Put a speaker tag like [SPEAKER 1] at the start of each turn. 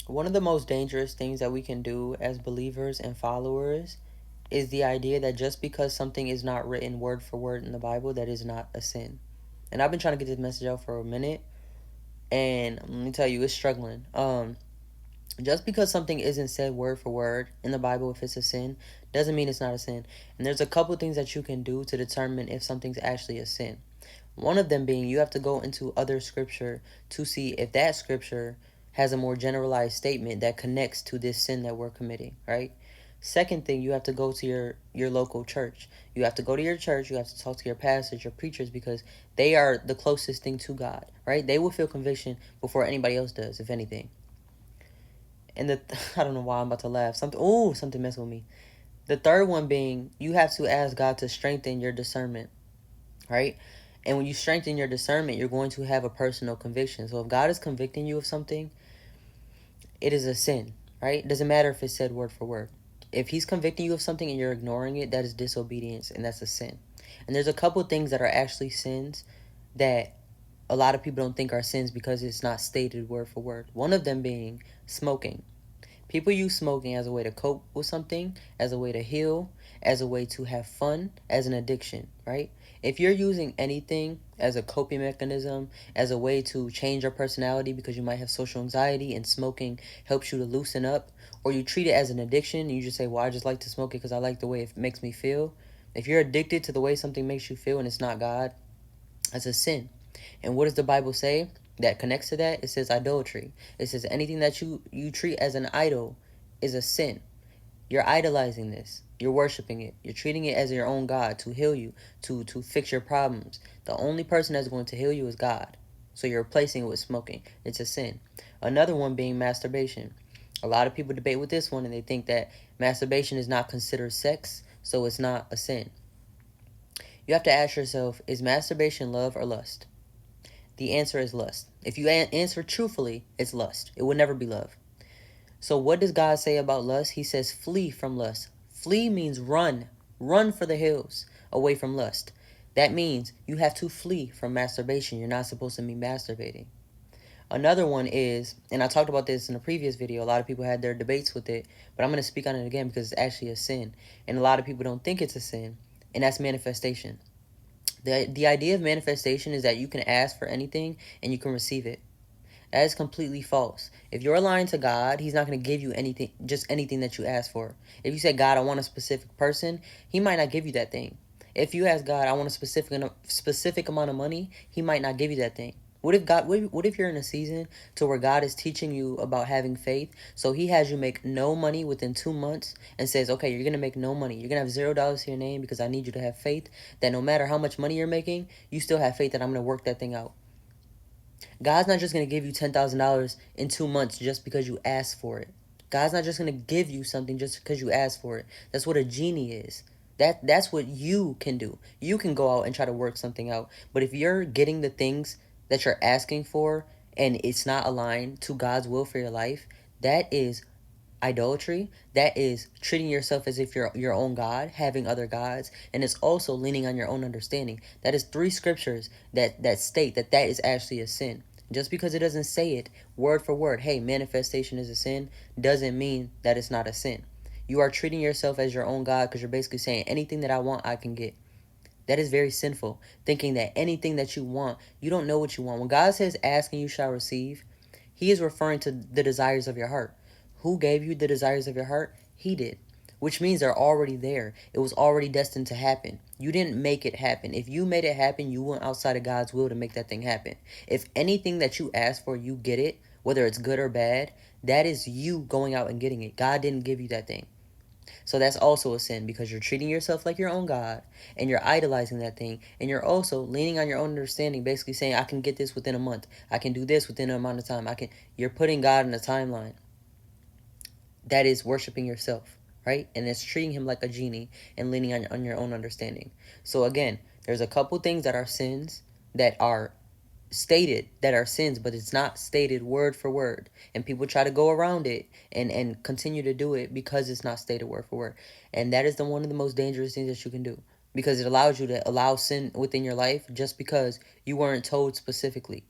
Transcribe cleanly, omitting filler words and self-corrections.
[SPEAKER 1] One of the most dangerous things that we can do as believers and followers is the idea that just because something is not written word for word in the Bible, that is not a sin. And I've been trying to get this message out for a minute, and let me tell you, it's struggling. Just because something isn't said word for word in the Bible, if it's a sin, doesn't mean it's not a sin. And there's a couple things that you can do to determine if something's actually a sin. One of them being you have to go into other scripture to see if that scripture has a more generalized statement that connects to this sin that we're committing, right? Second thing, you have to go to your local church. You have to go to your church, you have to talk to your pastors, your preachers, because they are the closest thing to God, right? They will feel conviction before anybody else does, if anything. And I don't know why I'm about to laugh. Something messed with me. The third one being you have to ask God to strengthen your discernment, right? And when you strengthen your discernment, you're going to have a personal conviction. So if God is convicting you of something, it is a sin, right? It doesn't matter if it's said word for word. If he's convicting you of something and you're ignoring it, that is disobedience and that's a sin. And there's a couple things that are actually sins that a lot of people don't think are sins because it's not stated word for word. One of them being smoking. People use smoking as a way to cope with something, as a way to heal, as a way to have fun, as an addiction, right? If you're using anything as a coping mechanism, as a way to change your personality because you might have social anxiety and smoking helps you to loosen up, or you treat it as an addiction and you just say, well, I just like to smoke it because I like the way it makes me feel. If you're addicted to the way something makes you feel and it's not God, that's a sin. And what does the Bible say that connects to that? It says idolatry. It says anything that you treat as an idol is a sin. You're idolizing this. You're worshiping it. You're treating it as your own God to heal you, to fix your problems. The only person that's going to heal you is God. So you're replacing it with smoking. It's a sin. Another one being masturbation. A lot of people debate with this one and they think that masturbation is not considered sex, so it's not a sin. You have to ask yourself, is masturbation love or lust? The answer is lust. If you answer truthfully, it's lust. It will never be love. So what does God say about lust? He says flee from lust. Flee means run. Run for the hills away from lust. That means you have to flee from masturbation. You're not supposed to be masturbating. Another one is, and I talked about this in a previous video, a lot of people had their debates with it, but I'm going to speak on it again because it's actually a sin. And a lot of people don't think it's a sin, and that's manifestation. The idea of manifestation is that you can ask for anything and you can receive it. That is completely false. If you're lying to God, he's not going to give you anything, just anything that you ask for. If you say, God, I want a specific person, he might not give you that thing. If you ask God, I want a specific amount of money, he might not give you that thing. What if you're in a season to where God is teaching you about having faith, so he has you make no money within 2 months and says, okay, you're going to make no money. You're going to have $0 to your name because I need you to have faith that no matter how much money you're making, you still have faith that I'm going to work that thing out. God's not just going to give you $10,000 in 2 months just because you ask for it. God's not just going to give you something just because you ask for it. That's what a genie is. That's what you can do. You can go out and try to work something out. But if you're getting the things that you're asking for and it's not aligned to God's will for your life, that is idolatry. That is treating yourself as if you're your own God, having other gods, and it's also leaning on your own understanding. That is 3 scriptures that state that that is actually a sin. Just because it doesn't say it word for word, hey, manifestation is a sin, doesn't mean that it's not a sin. You are treating yourself as your own God because you're basically saying anything that I want, I can get. That is very sinful, thinking that anything that you want, you don't know what you want. When God says ask and you shall receive, he is referring to the desires of your heart. Who gave you the desires of your heart? He did. Which means they're already there. It was already destined to happen. You didn't make it happen. If you made it happen, you went outside of God's will to make that thing happen. If anything that you ask for, you get it, whether it's good or bad, that is you going out and getting it. God didn't give you that thing. So that's also a sin because you're treating yourself like your own God and you're idolizing that thing and you're also leaning on your own understanding, basically saying, I can get this within a month. I can do this within an amount of time. You're putting God in a timeline. That is worshiping yourself, right? And it's treating him like a genie and leaning on your own understanding. So again, there's a couple things that are sins that are stated that are sins, but it's not stated word for word. And people try to go around it and continue to do it because it's not stated word for word. And that is one of the most dangerous things that you can do because it allows you to allow sin within your life just because you weren't told specifically.